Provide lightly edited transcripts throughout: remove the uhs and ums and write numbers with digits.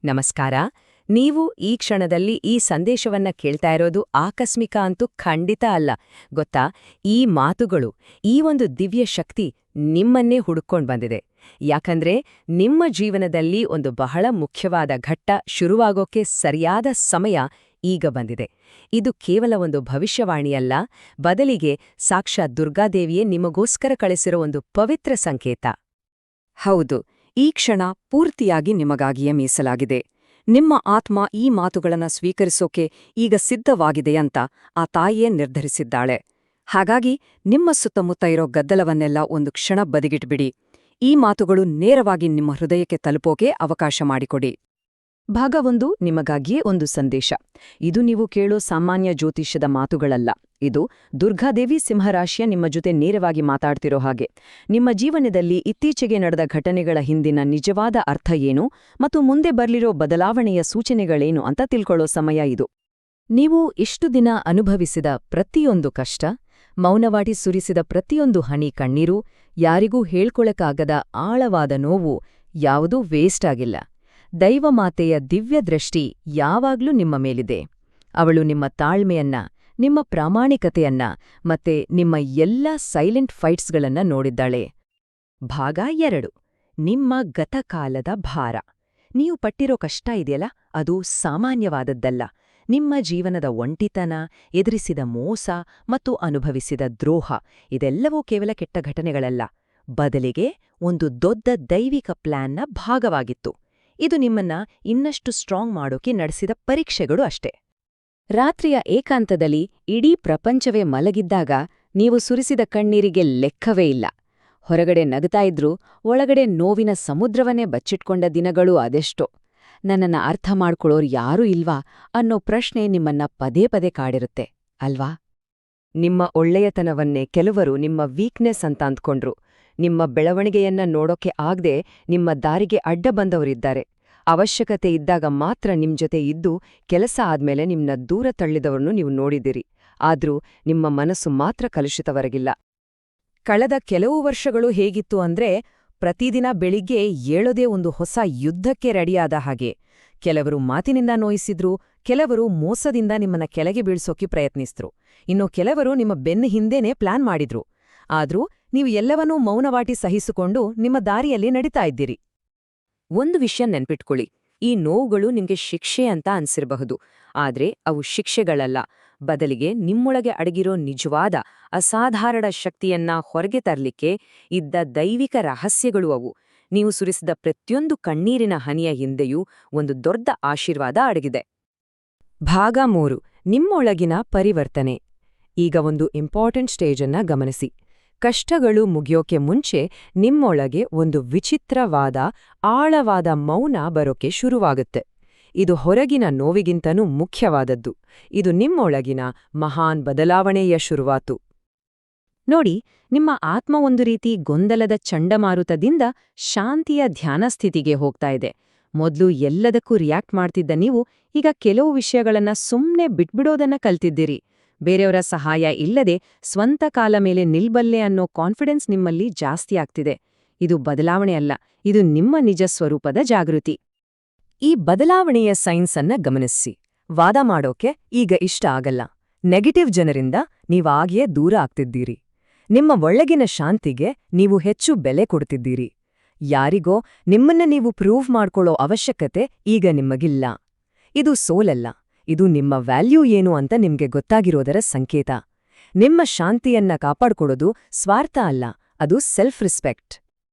ನಮಸ್ಕಾರ. ನೀವು ಈ ಕ್ಷಣದಲ್ಲಿ ಈ ಸಂದೇಶವನ್ನ ಕೇಳ್ತಾ ಇರೋದು ಆಕಸ್ಮಿಕ ಅಂತೂ ಖಂಡಿತ ಅಲ್ಲ. ಗೊತ್ತಾ, ಈ ಮಾತುಗಳು, ಈ ಒಂದು ದಿವ್ಯ ಶಕ್ತಿ ನಿಮ್ಮನ್ನೇ ಹುಡುಕೊಂಡ್ ಬಂದಿದೆ. ಯಾಕಂದ್ರೆ ನಿಮ್ಮ ಜೀವನದಲ್ಲಿ ಒಂದು ಬಹಳ ಮುಖ್ಯವಾದ ಘಟ್ಟ ಶುರುವಾಗೋಕೆ ಸರಿಯಾದ ಸಮಯ ಈಗ ಬಂದಿದೆ. ಇದು ಕೇವಲ ಒಂದು ಭವಿಷ್ಯವಾಣಿಯಲ್ಲ, ಬದಲಿಗೆ ಸಾಕ್ಷಾತ್ ದುರ್ಗಾದೇವಿಯೇ ನಿಮಗೋಸ್ಕರ ಕಳಿಸಿರೋ ಒಂದು ಪವಿತ್ರ ಸಂಕೇತ. ಹೌದು, ಈ ಕ್ಷಣ ಪೂರ್ತಿಯಾಗಿ ನಿಮಗಾಗಿಯೇ ಮೀಸಲಾಗಿದೆ. ನಿಮ್ಮ ಆತ್ಮ ಈ ಮಾತುಗಳನ್ನ ಸ್ವೀಕರಿಸೋಕೆ ಈಗ ಸಿದ್ಧವಾಗಿದೆಯಂತ ಆ ತಾಯಿಯೇ ನಿರ್ಧರಿಸಿದ್ದಾಳೆ. ಹಾಗಾಗಿ ನಿಮ್ಮ ಸುತ್ತಮುತ್ತ ಇರೋ ಗದ್ದಲವನ್ನೆಲ್ಲ ಒಂದು ಕ್ಷಣ ಬದಿಗಿಟ್ಬಿಡಿ. ಈ ಮಾತುಗಳು ನೇರವಾಗಿ ನಿಮ್ಮ ಹೃದಯಕ್ಕೆ ತಲುಪೋಕೆ ಅವಕಾಶ ಮಾಡಿಕೊಡಿ. ಭಾಗ 1, ನಿಮಗಾಗಿಯೇ ಒಂದು ಸಂದೇಶ. ಇದು ನೀವು ಕೇಳೋ ಸಾಮಾನ್ಯ ಜ್ಯೋತಿಷ್ಯದ ಮಾತುಗಳಲ್ಲ. ಇದು ದುರ್ಗಾದೇವಿ ಸಿಂಹರಾಶಿಯ ನಿಮ್ಮ ಜೊತೆ ನೇರವಾಗಿ ಮಾತಾಡ್ತಿರೋ ಹಾಗೆ. ನಿಮ್ಮ ಜೀವನದಲ್ಲಿ ಇತ್ತೀಚೆಗೆ ನಡೆದ ಘಟನೆಗಳ ಹಿಂದಿನ ನಿಜವಾದ ಅರ್ಥ ಏನು ಮತ್ತು ಮುಂದೆ ಬರ್ಲಿರೋ ಬದಲಾವಣೆಯ ಸೂಚನೆಗಳೇನು ಅಂತ ತಿಳ್ಕೊಳ್ಳೋ ಸಮಯ ಇದು. ನೀವು ಇಷ್ಟು ದಿನ ಅನುಭವಿಸಿದ ಪ್ರತಿಯೊಂದು ಕಷ್ಟ, ಮೌನವಾಟಿ ಸುರಿಸಿದ ಪ್ರತಿಯೊಂದು ಹನಿ ಕಣ್ಣೀರು, ಯಾರಿಗೂ ಹೇಳ್ಕೊಳಕ್ಕಾಗದ ಆಳವಾದ ನೋವು ಯಾವುದೂ ವೇಸ್ಟ್ ಆಗಿಲ್ಲ. ದೈವಮಾತೆಯ ದಿವ್ಯ ದೃಷ್ಟಿ ಯಾವಾಗ್ಲೂ ನಿಮ್ಮ ಮೇಲಿದೆ. ಅವಳು ನಿಮ್ಮ ತಾಳ್ಮೆಯನ್ನ, ನಿಮ್ಮ ಪ್ರಾಮಾಣಿಕತೆಯನ್ನ ಮತ್ತೆ ನಿಮ್ಮ ಎಲ್ಲ ಸೈಲೆಂಟ್ ಫೈಟ್ಸ್ಗಳನ್ನ ನೋಡಿದ್ದಾಳೆ. ಭಾಗ 2, ನಿಮ್ಮ ಗತಕಾಲದ ಭಾರ. ನೀವು ಪಟ್ಟಿರೋ ಕಷ್ಟ ಇದೆಯಲ್ಲ, ಅದು ಸಾಮಾನ್ಯವಾದದ್ದಲ್ಲ. ನಿಮ್ಮ ಜೀವನದ ಒಂಟಿತನ, ಎದುರಿಸಿದ ಮೋಸ ಮತ್ತು ಅನುಭವಿಸಿದ ದ್ರೋಹ ಇದೆಲ್ಲವೂ ಕೇವಲ ಕೆಟ್ಟ ಘಟನೆಗಳಲ್ಲ, ಬದಲಿಗೆ ಒಂದು ದೊಡ್ಡ ದೈವಿಕ ಪ್ಲಾನ್ನ ಭಾಗವಾಗಿತ್ತು. ಇದು ನಿಮ್ಮನ್ನ ಇನ್ನಷ್ಟು ಸ್ಟ್ರಾಂಗ್ ಮಾಡೋಕೆ ನಡೆಸಿದ ಪರೀಕ್ಷೆಗಳು ಅಷ್ಟೇ. ರಾತ್ರಿಯ ಏಕಾಂತದಲ್ಲಿ ಇಡೀ ಪ್ರಪಂಚವೇ ಮಲಗಿದ್ದಾಗ ನೀವು ಸುರಿಸಿದ ಕಣ್ಣೀರಿಗೆ ಲೆಕ್ಕವೇ ಇಲ್ಲ. ಹೊರಗಡೆ ನಗುತ್ತಾ ಇದ್ರೂ ಒಳಗಡೆ ನೋವಿನ ಸಮುದ್ರವನ್ನೇ ಬಚ್ಚಿಟ್ಕೊಂಡ ದಿನಗಳು ಅದೆಷ್ಟೋ. ನನ್ನನ್ನ ಅರ್ಥ ಮಾಡ್ಕೊಳ್ಳೋರು ಯಾರೂ ಇಲ್ವಾ ಅನ್ನೋ ಪ್ರಶ್ನೆ ನಿಮ್ಮನ್ನ ಪದೇ ಪದೇ ಕಾಡಿರುತ್ತೆ ಅಲ್ವಾ? ನಿಮ್ಮ ಒಳ್ಳೆಯತನವನ್ನೇ ಕೆಲವರು ನಿಮ್ಮ ವೀಕ್ನೆಸ್ ಅಂತ ಅಂದ್ಕೊಂಡ್ರು. ನಿಮ್ಮ ಬೆಳವಣಿಗೆಯನ್ನ ನೋಡೋಕೆ ಆಗ್ದೆ ನಿಮ್ಮ ದಾರಿಗೆ ಅಡ್ಡ ಬಂದವರಿದ್ದಾರೆ. ಅವಶ್ಯಕತೆ ಇದ್ದಾಗ ಮಾತ್ರ ನಿಮ್ ಜೊತೆ ಇದ್ದು ಕೆಲಸ ಆದ್ಮೇಲೆ ನಿಮ್ನ ದೂರ ತಳ್ಳಿದವರನ್ನು ನೀವು ನೋಡಿದಿರಿ. ಆದ್ರೂ ನಿಮ್ಮ ಮನಸ್ಸು ಮಾತ್ರ ಕಲುಷಿತವರಗಿಲ್ಲ. ಕಳೆದ ಕೆಲವು ವರ್ಷಗಳು ಹೇಗಿತ್ತು ಅಂದ್ರೆ, ಪ್ರತಿದಿನ ಬೆಳಿಗ್ಗೆ ಏಳೋದೇ ಒಂದು ಹೊಸ ಯುದ್ಧಕ್ಕೆ ರೆಡಿಯಾದ ಹಾಗೆ. ಕೆಲವರು ಮಾತಿನಿಂದ ನೋಯಿಸಿದ್ರು, ಕೆಲವರು ಮೋಸದಿಂದ ನಿಮ್ಮನ್ನ ಕೆಳಗೆ ಬೀಳ್ಸೋಕೆ ಪ್ರಯತ್ನಿಸಿದ್ರು, ಇನ್ನು ಕೆಲವರು ನಿಮ್ಮ ಬೆನ್ನ ಹಿಂದೆನೇ ಪ್ಲಾನ್ ಮಾಡಿದ್ರು. ಆದ್ರೂ ನೀವು ಎಲ್ಲವನ್ನೂ ಮೌನವಾಟಿ ಸಹಿಸಿಕೊಂಡು ನಿಮ್ಮ ದಾರಿಯಲ್ಲಿ ನಡೀತಾ ಇದ್ದೀರಿ. ಒಂದು ವಿಷಯ ನೆನ್ಪಿಟ್ಕೊಳ್ಳಿ, ಈ ನೋವುಗಳು ನಿಮ್ಗೆ ಶಿಕ್ಷೆ ಅಂತ ಅನ್ಸಿರಬಹುದು. ಆದ್ರೆ ಅವು ಶಿಕ್ಷೆಗಳಲ್ಲ, ಬದಲಿಗೆ ನಿಮ್ಮೊಳಗೆ ಅಡಗಿರೋ ನಿಜವಾದ ಅಸಾಧಾರಣ ಶಕ್ತಿಯನ್ನ ಹೊರಗೆ ತರ್ಲಿಕ್ಕೆ ಇದ್ದ ದೈವಿಕ ರಹಸ್ಯಗಳು ಅವು. ನೀವು ಸುರಿಸಿದ ಪ್ರತಿಯೊಂದು ಕಣ್ಣೀರಿನ ಹನಿಯ ಹಿಂದೆಯೂ ಒಂದು ದೊಡ್ಡ ಆಶೀರ್ವಾದ ಅಡಗಿದೆ. ಭಾಗ 3, ನಿಮ್ಮೊಳಗಿನ ಪರಿವರ್ತನೆ. ಈಗ ಒಂದು ಇಂಪಾರ್ಟೆಂಟ್ ಸ್ಟೇಜನ್ನ ಗಮನಿಸಿ. ಕಷ್ಟಗಳು ಮುಗಿಯೋಕೆ ಮುಂಚೆ ನಿಮ್ಮೊಳಗೆ ಒಂದು ವಿಚಿತ್ರವಾದ, ಆಳವಾದ ಮೌನ ಬರೋಕೆ ಶುರುವಾಗುತ್ತೆ. ಇದು ಹೊರಗಿನ ನೋವಿಗಿಂತನೂ ಮುಖ್ಯವಾದದ್ದು. ಇದು ನಿಮ್ಮೊಳಗಿನ ಮಹಾನ್ ಬದಲಾವಣೆಯ ಶುರುವಾತು. ನೋಡಿ, ನಿಮ್ಮ ಆತ್ಮ ಒಂದು ರೀತಿ ಗೊಂದಲದ ಚಂಡಮಾರುತದಿಂದ ಶಾಂತಿಯ ಧ್ಯಾನಸ್ಥಿತಿಗೆ ಹೋಗ್ತಾ ಇದೆ. ಮೊದ್ಲು ಎಲ್ಲದಕ್ಕೂ ರಿಯಾಕ್ಟ್ ಮಾಡ್ತಿದ್ದ ನೀವು ಈಗ ಕೆಲವು ವಿಷಯಗಳನ್ನ ಸುಮ್ನೆ ಬಿಟ್ಬಿಡೋದನ್ನ ಕಲ್ತಿದ್ದೀರಿ. ಬೇರೆಯವರ ಸಹಾಯ ಇಲ್ಲದೆ ಸ್ವಂತ ಕಾಲ ಮೇಲೆ ನಿಲ್ಬಲ್ಲೆ ಅನ್ನೋ ಕಾನ್ಫಿಡೆನ್ಸ್ ನಿಮ್ಮಲ್ಲಿ ಜಾಸ್ತಿ ಆಗ್ತಿದೆ. ಇದು ಬದಲಾವಣೆ ಅಲ್ಲ, ಇದು ನಿಮ್ಮ ನಿಜ ಸ್ವರೂಪದ ಜಾಗೃತಿ. ಈ ಬದಲಾವಣೆಯ ಸೈನ್ಸ್ ಅನ್ನ ಗಮನಿಸಿ. ವಾದ ಮಾಡೋಕೆ ಈಗ ಇಷ್ಟ ಆಗಲ್ಲ. ನೆಗೆಟಿವ್ ಜನರಿಂದ ನೀವಾಗಿಯೇ ದೂರ ಆಗ್ತಿದ್ದೀರಿ. ನಿಮ್ಮ ಒಳಗಿನ ಶಾಂತಿಗೆ ನೀವು ಹೆಚ್ಚು ಬೆಲೆ ಕೊಡ್ತಿದ್ದೀರಿ. ಯಾರಿಗೋ ನಿಮ್ಮನ್ನ ನೀವು ಪ್ರೂವ್ ಮಾಡ್ಕೊಳ್ಳೋ ಅವಶ್ಯಕತೆ ಈಗ ನಿಮಗಿಲ್ಲ. ಇದು ಸೋಲಲ್ಲ, ಇದು ನಿಮ್ಮ ವ್ಯಾಲ್ಯೂ ಏನು ಅಂತ ನಿಮ್ಗೆ ಗೊತ್ತಾಗಿರೋದರ ಸಂಕೇತ. ನಿಮ್ಮ ಶಾಂತಿಯನ್ನ ಕಾಪಾಡ್ಕೊಳ್ಳೋದು ಸ್ವಾರ್ಥ ಅಲ್ಲ, ಅದು ಸೆಲ್ಫ್ ರೆಸ್ಪೆಕ್ಟ್.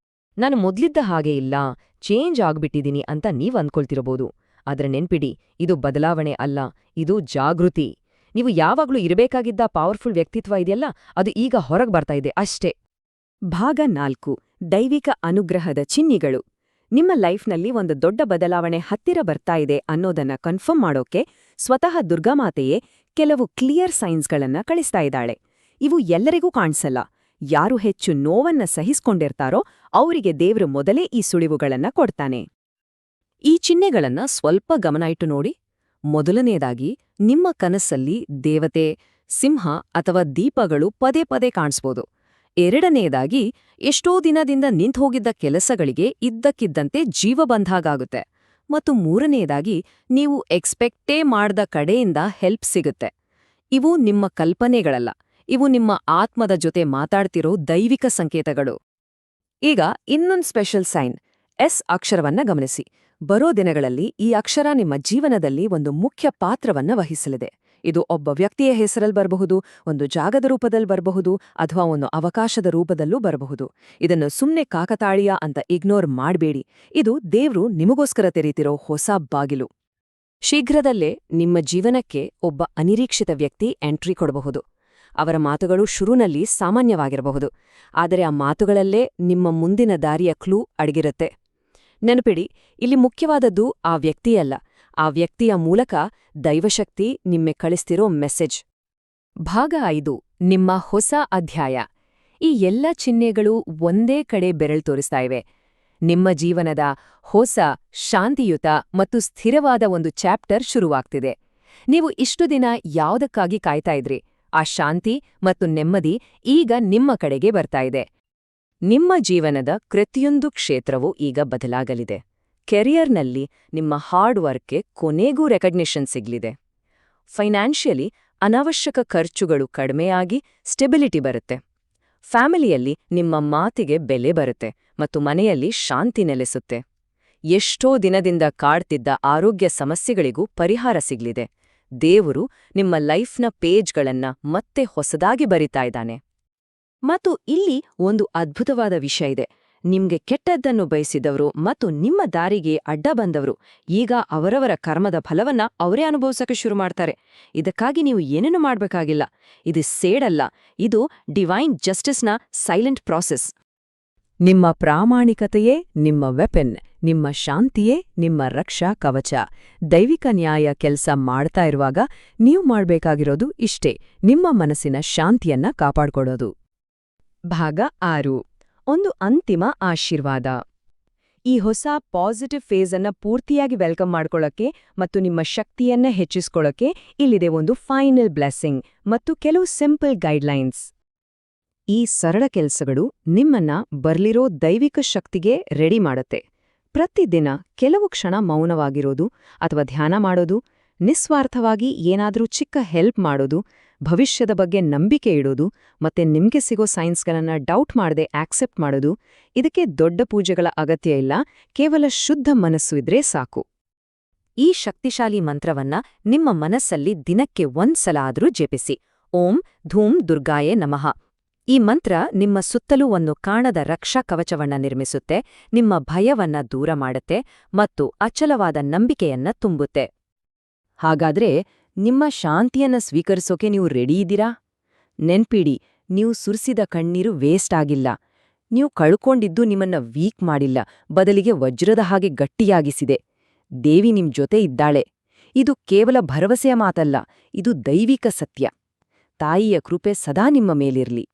ನಾನು ಮೊದ್ಲಿದ್ದ ಹಾಗೆ ಇಲ್ಲ, ಚೇಂಜ್ ಆಗ್ಬಿಟ್ಟಿದೀನಿ ಅಂತ ನೀವ್ ಅಂದ್ಕೊಳ್ತಿರಬಹುದು. ಆದ್ರೆ ನೆನ್ಪಿಡಿ, ಇದು ಬದಲಾವಣೆ ಅಲ್ಲ, ಇದು ಜಾಗೃತಿ. ನೀವು ಯಾವಾಗ್ಲೂ ಇರಬೇಕಾಗಿದ್ದ ಪವರ್ಫುಲ್ ವ್ಯಕ್ತಿತ್ವ ಇದೆಯಲ್ಲ, ಅದು ಈಗ ಹೊರಗ್ ಬರ್ತಾ ಇದೆ ಅಷ್ಟೇ. ಭಾಗ 4, ದೈವಿಕ ಅನುಗ್ರಹದ ಚಿಹ್ನೆಗಳು. ನಿಮ್ಮ ಲೈಫ್ನಲ್ಲಿ ಒಂದು ದೊಡ್ಡ ಬದಲಾವಣೆ ಹತ್ತಿರ ಬರ್ತಾ ಇದೆ ಅನ್ನೋದನ್ನ ಕನ್ಫರ್ಮ್ ಮಾಡೋಕೆ ಸ್ವತಃ ದುರ್ಗಾಮಾತೆಯೇ ಕೆಲವು ಕ್ಲಿಯರ್ ಸೈನ್ಸ್ಗಳನ್ನ ಕಳಿಸ್ತಾ ಇದ್ದಾಳೆ. ಇವು ಎಲ್ಲರಿಗೂ ಕಾಣಿಸಲ್ಲ. ಯಾರು ಹೆಚ್ಚು ನೋವನ್ನ ಸಹಿಸ್ಕೊಂಡಿರ್ತಾರೋ ಅವರಿಗೆ ದೇವ್ರು ಮೊದಲೇ ಈ ಸುಳಿವುಗಳನ್ನ ಕೊಡ್ತಾನೆ. ಈ ಚಿಹ್ನೆಗಳನ್ನ ಸ್ವಲ್ಪ ಗಮನ ಇಟ್ಟು ನೋಡಿ. ಮೊದಲನೇದಾಗಿ, ನಿಮ್ಮ ಕನಸಲ್ಲಿ ದೇವತೆ, ಸಿಂಹ ಅಥವಾ ದೀಪಗಳು ಪದೇ ಪದೇ ಕಾಣಿಸ್ಬೋದು. ಎರಡನೇದಾಗಿ, ಎಷ್ಟೋ ದಿನದಿಂದ ನಿಂತ್ಹೋಗಿದ್ದ ಕೆಲಸಗಳಿಗೆ ಇದ್ದಕ್ಕಿದ್ದಂತೆ ಜೀವ ಬಂದಾಗುತ್ತೆ. ಮತ್ತು ಮೂರನೆಯದಾಗಿ ನೀವು ಎಕ್ಸ್ಪೆಕ್ಟೇ ಮಾಡ್ದ ಕಡೆಯಿಂದ ಹೆಲ್ಪ್ ಸಿಗುತ್ತೆ. ಇವು ನಿಮ್ಮ ಕಲ್ಪನೆಗಳಲ್ಲ, ಇವು ನಿಮ್ಮ ಆತ್ಮದ ಜೊತೆ ಮಾತಾಡ್ತಿರೋ ದೈವಿಕ ಸಂಕೇತಗಳು. ಈಗ ಇನ್ನೊಂದು ಸ್ಪೆಷಲ್ ಸೈನ್, ಎಸ್ ಅಕ್ಷರವನ್ನ ಗಮನಿಸಿ. ಬರೋ ದಿನಗಳಲ್ಲಿ ಈ ಅಕ್ಷರ ನಿಮ್ಮ ಜೀವನದಲ್ಲಿ ಒಂದು ಮುಖ್ಯ ಪಾತ್ರವನ್ನ ವಹಿಸಲಿದೆ. ಇದು ಒಬ್ಬ ವ್ಯಕ್ತಿಯ ಹೆಸರಲ್ಲಿ ಬರಬಹುದು, ಒಂದು ಜಾಗದ ರೂಪದಲ್ಲಿ ಬರಬಹುದು, ಅಥವಾ ಒಂದು ಅವಕಾಶದ ರೂಪದಲ್ಲೂ ಬರಬಹುದು. ಇದನ್ನು ಸುಮ್ನೆ ಕಾಕತಾಳೀಯ ಅಂತ ಇಗ್ನೋರ್ ಮಾಡಬೇಡಿ. ಇದು ದೇವ್ರು ನಿಮಗೋಸ್ಕರ ತೆರೀತಿರೋ ಹೊಸ ಬಾಗಿಲು. ಶೀಘ್ರದಲ್ಲೇ ನಿಮ್ಮ ಜೀವನಕ್ಕೆ ಒಬ್ಬ ಅನಿರೀಕ್ಷಿತ ವ್ಯಕ್ತಿ ಎಂಟ್ರಿ ಕೊಡಬಹುದು. ಅವರ ಮಾತುಗಳು ಶುರುನಲ್ಲಿ ಸಾಮಾನ್ಯವಾಗಿರಬಹುದು, ಆದರೆ ಆ ಮಾತುಗಳಲ್ಲೇ ನಿಮ್ಮ ಮುಂದಿನ ದಾರಿಯ ಕ್ಲೂ ಅಡಗಿರುತ್ತೆ. ನೆನಪಿಡಿ, ಇಲ್ಲಿ ಮುಖ್ಯವಾದದ್ದು ಆ ವ್ಯಕ್ತಿಯಲ್ಲ, ಆ ವ್ಯಕ್ತಿಯ ಮೂಲಕ ದೈವಶಕ್ತಿ ನಿಮ್ಮೆ ಕಳಿಸ್ತಿರೋ ಮೆಸೇಜ್. ಭಾಗ 5, ನಿಮ್ಮ ಹೊಸ ಅಧ್ಯಾಯ. ಈ ಎಲ್ಲ ಚಿಹ್ನೆಗಳು ಒಂದೇ ಕಡೆ ಬೆರಳು ತೋರಿಸ್ತಾ ಇವೆ. ನಿಮ್ಮ ಜೀವನದ ಹೊಸ, ಶಾಂತಿಯುತ ಮತ್ತು ಸ್ಥಿರವಾದ ಒಂದು ಚಾಪ್ಟರ್ ಶುರುವಾಗ್ತಿದೆ. ನೀವು ಇಷ್ಟು ದಿನ ಯಾವುದಕ್ಕಾಗಿ ಕಾಯ್ತಾ ಇದ್ರಿ, ಆ ಶಾಂತಿ ಮತ್ತು ನೆಮ್ಮದಿ ಈಗ ನಿಮ್ಮ ಕಡೆಗೆ ಬರ್ತಾ ಇದೆ. ನಿಮ್ಮ ಜೀವನದ ಪ್ರತಿಯೊಂದು ಕ್ಷೇತ್ರವೂ ಈಗ ಬದಲಾಗಲಿದೆ. ಕೆರಿಯರ್ನಲ್ಲಿ ನಿಮ್ಮ ಹಾರ್ಡ್ ವರ್ಕ್ಗೆ ಕೊನೆಗೂ ರೆಕಗ್ನಿಷನ್ ಸಿಗಲಿದೆ. ಫೈನಾನ್ಷಿಯಲಿ ಅನಾವಶ್ಯಕ ಖರ್ಚುಗಳು ಕಡಿಮೆಯಾಗಿ ಸ್ಟೆಬಿಲಿಟಿ ಬರುತ್ತೆ. ಫ್ಯಾಮಿಲಿಯಲ್ಲಿ ನಿಮ್ಮ ಮಾತಿಗೆ ಬೆಲೆ ಬರುತ್ತೆ ಮತ್ತು ಮನೆಯಲ್ಲಿ ಶಾಂತಿ ನೆಲೆಸುತ್ತೆ. ಎಷ್ಟೋ ದಿನದಿಂದ ಕಾಡ್ತಿದ್ದ ಆರೋಗ್ಯ ಸಮಸ್ಯೆಗಳಿಗೂ ಪರಿಹಾರ ಸಿಗಲಿದೆ. ದೇವರು ನಿಮ್ಮ ಲೈಫ್ನ ಪೇಜ್ಗಳನ್ನ ಮತ್ತೆ ಹೊಸದಾಗಿ ಬರಿತಾ ಇದ್ದಾನೆ. ಮತ್ತು ಇಲ್ಲಿ ಒಂದು ಅದ್ಭುತವಾದ ವಿಷಯ ಇದೆ. ನಿಮ್ಗೆ ಕೆಟ್ಟದ್ದನ್ನು ಬಯಸಿದವರು ಮತ್ತು ನಿಮ್ಮ ದಾರಿಗೆ ಅಡ್ಡ ಬಂದವರು ಈಗ ಅವರವರ ಕರ್ಮದ ಫಲವನ್ನ ಅವರೇ ಅನುಭವಿಸಕ್ಕೆ ಶುರು ಮಾಡ್ತಾರೆ. ಇದಕ್ಕಾಗಿ ನೀವು ಏನೇನು ಮಾಡಬೇಕಾಗಿಲ್ಲ. ಇದು ಸೇಡಲ್ಲ, ಇದು ಡಿವೈನ್ ಜಸ್ಟಿಸ್ನ ಸೈಲೆಂಟ್ ಪ್ರಾಸೆಸ್. ನಿಮ್ಮ ಪ್ರಾಮಾಣಿಕತೆಯೇ ನಿಮ್ಮ ವೆಪನ್, ನಿಮ್ಮ ಶಾಂತಿಯೇ ನಿಮ್ಮ ರಕ್ಷಾ ಕವಚ. ದೈವಿಕ ನ್ಯಾಯ ಕೆಲಸ ಮಾಡ್ತಾ ಇರುವಾಗ ನೀವು ಮಾಡ್ಬೇಕಾಗಿರೋದು ಇಷ್ಟೇ, ನಿಮ್ಮ ಮನಸ್ಸಿನ ಶಾಂತಿಯನ್ನ ಕಾಪಾಡ್ಕೊಳ್ಳೋದು. ಭಾಗ 6, ಒಂದು ಅಂತಿಮ ಆಶೀರ್ವಾದ. ಈ ಹೊಸ ಪಾಸಿಟಿವ್ ಫೇಸ್ ಅನ್ನ ಪೂರ್ತಿಯಾಗಿ ವೆಲ್ಕಮ್ ಮಾಡ್ಕೊಳ್ಳೋಕೆ ಮತ್ತು ನಿಮ್ಮ ಶಕ್ತಿಯನ್ನ ಹೆಚ್ಚಿಸ್ಕೊಳ್ಳೋಕೆ ಇಲ್ಲಿದೆ ಒಂದು ಫೈನಲ್ ಬ್ಲೆಸ್ಸಿಂಗ್ ಮತ್ತು ಕೆಲವು ಸಿಂಪಲ್ ಗೈಡ್ಲೈನ್ಸ್. ಈ ಸರಳ ಕೆಲಸಗಳು ನಿಮ್ಮನ್ನ ಬರ್ಲಿರೋ ದೈವಿಕ ಶಕ್ತಿಗೆ ರೆಡಿ ಮಾಡುತ್ತೆ. ಪ್ರತಿದಿನ ಕೆಲವು ಕ್ಷಣ ಮೌನವಾಗಿರೋದು ಅಥವಾ ಧ್ಯಾನ ಮಾಡೋದು, ನಿಸ್ವಾರ್ಥವಾಗಿ ಏನಾದ್ರೂ ಚಿಕ್ಕ ಹೆಲ್ಪ್ ಮಾಡೋದು, ಭವಿಷ್ಯದ ಬಗ್ಗೆ ನಂಬಿಕೆ ಇಡೋದು ಮತ್ತೆ ನಿಮ್ಗೆ ಸಿಗೋ ಸೈನ್ಸ್ಗಳನ್ನ ಡೌಟ್ ಮಾಡದೆ ಆಕ್ಸೆಪ್ಟ್ ಮಾಡೋದು, ಇದಕ್ಕೆ ದೊಡ್ಡ ಪೂಜೆಗಳ ಅಗತ್ಯ ಇಲ್ಲ, ಕೇವಲ ಶುದ್ಧ ಮನಸ್ಸು ಇದ್ರೆ ಸಾಕು. ಈ ಶಕ್ತಿಶಾಲಿ ಮಂತ್ರವನ್ನ ನಿಮ್ಮ ಮನಸ್ಸಲ್ಲಿ ದಿನಕ್ಕೆ ಒಂದ್ಸಲ ಆದ್ರೂ ಜಪಿಸಿ. ಓಂ ಧೂಂ ದುರ್ಗಾಯೇ ನಮಃ. ಈ ಮಂತ್ರ ನಿಮ್ಮ ಸುತ್ತಲೂ ಒಂದು ಕಾಣದ ರಕ್ಷಾ ಕವಚವನ್ನ ನಿರ್ಮಿಸುತ್ತೆ, ನಿಮ್ಮ ಭಯವನ್ನ ದೂರ ಮಾಡುತ್ತೆ ಮತ್ತು ಅಚಲವಾದ ನಂಬಿಕೆಯನ್ನ ತುಂಬುತ್ತೆ. ಹಾಗಾದ್ರೆ ನಿಮ್ಮ ಶಾಂತಿಯನ್ನ ಸ್ವೀಕರಿಸೋಕೆ ನೀವು ರೆಡಿ ಇದ್ದೀರಾ? ನೆನ್ಪಿಡಿ, ನೀವು ಸುರಿಸಿದ ಕಣ್ಣೀರು ವೇಸ್ಟ್ ಆಗಿಲ್ಲ. ನೀವು ಕಳ್ಕೊಂಡಿದ್ದು ನಿಮ್ಮನ್ನ ವೀಕ್ ಮಾಡಿಲ್ಲ, ಬದಲಿಗೆ ವಜ್ರದ ಹಾಗೆ ಗಟ್ಟಿಯಾಗಿಸಿದೆ. ದೇವಿ ನಿಮ್ ಜೊತೆ ಇದ್ದಾಳೆ. ಇದು ಕೇವಲ ಭರವಸೆಯ ಮಾತಲ್ಲ, ಇದು ದೈವಿಕ ಸತ್ಯ. ತಾಯಿಯ ಕೃಪೆ ಸದಾ ನಿಮ್ಮ ಮೇಲಿರ್ಲಿ.